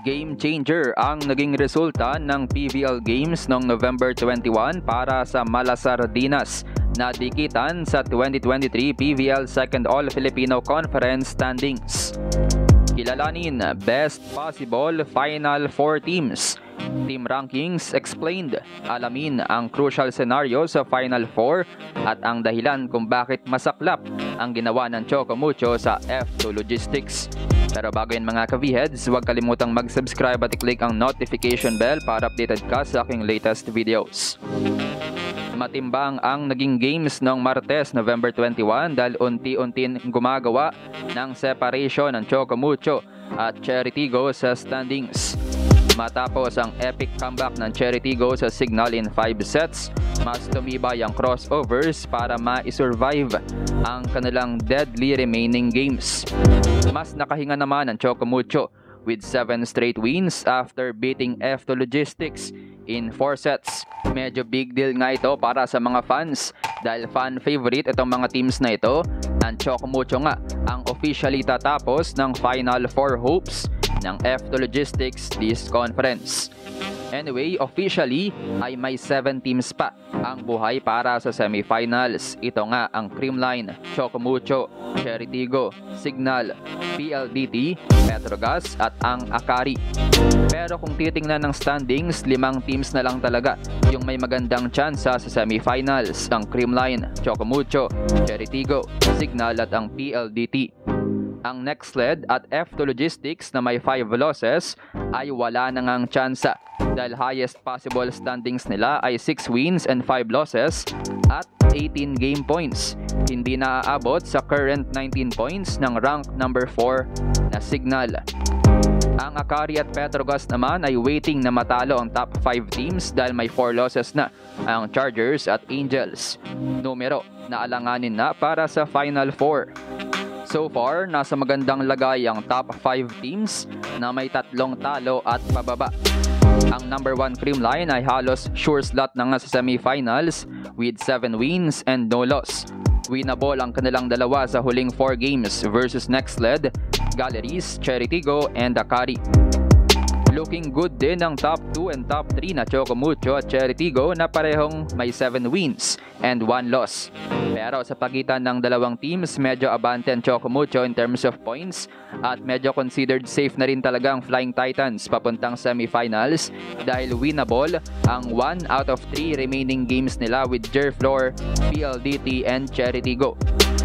Game changer ang naging resulta ng PVL Games noong November 21 para sa Malasardinas na dikitan sa 2023 PVL Second All-Filipino Conference standings. Kilalanin Best Possible Final 4 Teams. Team Rankings Explained. Alamin ang crucial scenario sa Final 4 at ang dahilan kung bakit masaklap ang ginawa ng Choco Mucho sa F2 Logistics. Pero bago yan mga ka-V-Heads, huwag kalimutang mag-subscribe at i-click ang notification bell para updated ka sa aking latest videos. Matimbang ang naging games noong Martes, November 21 dahil unti-untin gumagawa ng separation ng Choco Mucho at Cherry Tigo sa standings. Matapos ang epic comeback ng Cherry Tigo sa Signal in 5 sets, mas tumibay ang crossovers para ma-survive ang kanilang deadly remaining games. Mas nakahinga naman ang Choco Mucho with 7 straight wins after beating F2 Logistics in 4 sets. Medyo big deal nga ito para sa mga fans dahil fan favorite itong mga teams na ito. Ang Choco Mucho nga ang officially tatapos ng Final 4 hopes ng F2 Logistics this conference. Anyway, officially ay may 7 teams pa ang buhay para sa semifinals. Ito nga ang Creamline, Choco Mucho, Cherry Tigo, Signal, PLDT, Petrogas at ang Akari. Pero kung titingnan ng standings, 5 teams na lang talaga yung may magandang tsansa sa semifinals. Ang Creamline, Choco Mucho, Cherry Tigo, Signal at ang PLDT. Ang next sled at F2 Logistics na may 5 losses ay wala na ngang tsansa dahil highest possible standings nila ay 6 wins and 5 losses at 18 game points. Hindi na aabot sa current 19 points ng rank number 4 na Signal. Ang Akari at Petrogas naman ay waiting na matalo ang top 5 teams dahil may 4 losses na ang Chargers at Angels. Numero na alanganin na para sa Final 4. So far, nasa magandang lagay ang top 5 teams na may 3 talo at pababa. Ang number 1 Creamline ay halos sure slot na nga sa semifinals with 7 wins and no loss. Winnable ang kanilang dalawa sa huling 4 games versus next sled, Galleries, Cherry Tigo and Akari. Looking good din ang top 2 and top 3 na Choco Mucho at Cherry Tigo na parehong may 7 wins and 1 loss. Pero sa pagitan ng dalawang teams, medyo abante ang Choco Mucho in terms of points at medyo considered safe na rin talaga ang Flying Titans papuntang semifinals dahil winnable ang 1 out of 3 remaining games nila with Jerflor, PLDT and Cherry Tigo.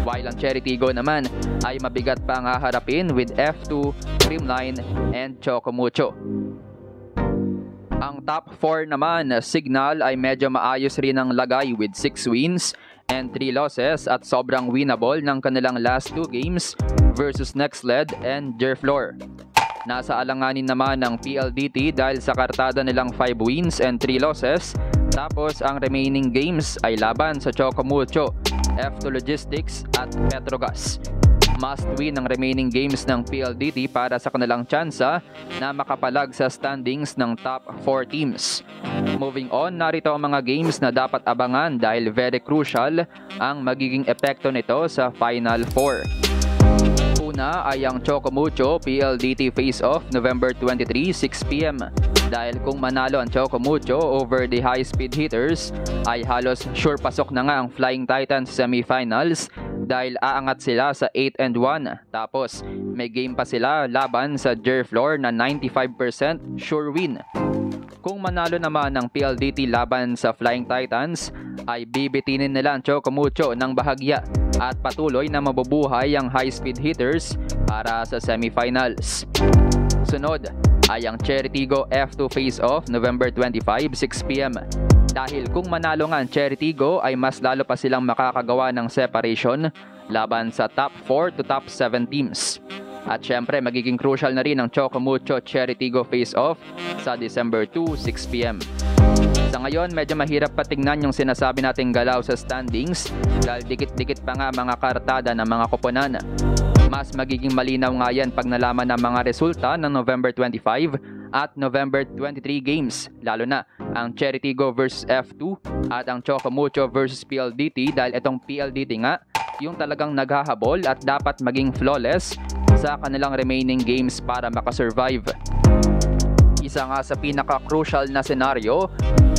While ang Cherry Tigo naman ay mabigat pa ang haharapin with F2, Creamline and Choco Mucho. Ang top 4 naman, Signal ay medyo maayos rin ang lagay with 6 wins and 3 losses at sobrang winnable ng kanilang last 2 games versus Next Sled and Jerflor. Nasa alanganin naman ng PLDT dahil sa kartada nilang 5 wins and 3 losses, tapos ang remaining games ay laban sa Choco Mucho, F2 Logistics at Petrogas. Must win ang remaining games ng PLDT para sa kanilang tsansa na makapalag sa standings ng top 4 teams. Moving on, narito ang mga games na dapat abangan dahil very crucial ang magiging epekto nito sa Final 4. Una ay ang Choco Mucho PLDT Face-Off November 23, 6 PM. Dahil kung manalo ang Choco Mucho over the high-speed hitters, ay halos sure pasok na nga ang Flying Titans semifinals dahil aangat sila sa 8-1. Tapos may game pa sila laban sa Jerflor na 95% sure win. Kung manalo naman ang PLDT laban sa Flying Titans, ay bibitinin nila ang Choco Mucho ng bahagya at patuloy na mabubuhay ang high-speed hitters para sa semifinals. Sunod ay ang Cherry Tigo F2 Face-Off November 25, 6 PM. Dahil kung manalo nga ang Cherry Tigo ay mas lalo pa silang makakagawa ng separation laban sa top 4 to top 7 teams. At syempre magiging crucial na rin ang Choco Mucho Cherry Tigo Face-Off sa December 2, 6 PM. Sa ngayon medyo mahirap patingnan yung sinasabi nating galaw sa standings dahil dikit-dikit pa nga mga kartada ng mga koponan. Mas magiging malinaw nga yan pag nalaman ng mga resulta ng November 25 at November 23 games, lalo na ang Cherry Tigo versus F2 at ang Choco Mucho versus PLDT dahil itong PLDT nga yung talagang naghahabol at dapat maging flawless sa kanilang remaining games para makasurvive. Isa nga sa pinaka-crucial na senaryo,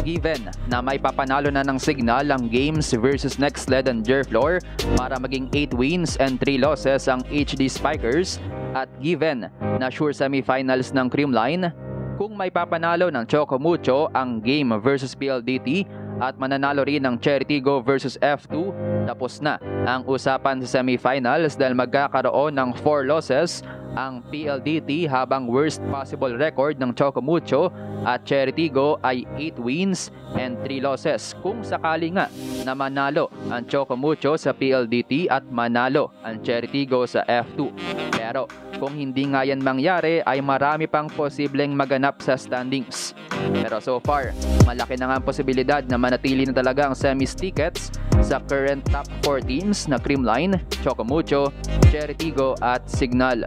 given na may papanalo na ng Signal ang games versus Nextled and Jerflor para maging 8 wins and 3 losses ang HD Spikers, at given na sure semifinals ng Creamline, kung may papanalo ng Chocomucho ang game versus PLDT at mananalo rin ng Cheritigo versus F2, tapos na ang usapan sa semifinals dahil magkakaroon ng 4 losses ang PLDT habang worst possible record ng Chocomucho at Cheritigo ay 8 wins and 3 losses. Kung sakali nga na manalo ang Chocomucho sa PLDT at manalo ang Cheritigo sa F2. Pero kung hindi nga yan mangyari ay marami pang posibleng maganap sa standings. Pero so far, malaki na nga ang posibilidad na manatili na talaga ang semis tickets sa current top 4 teams na Creamline, Chocomucho, Cheritigo at Signal.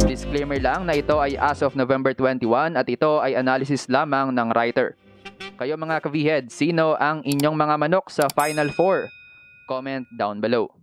Disclaimer lang na ito ay as of November 21 at ito ay analysis lamang ng writer. Kayo mga ka-V-head, sino ang inyong mga manok sa Final 4? Comment down below.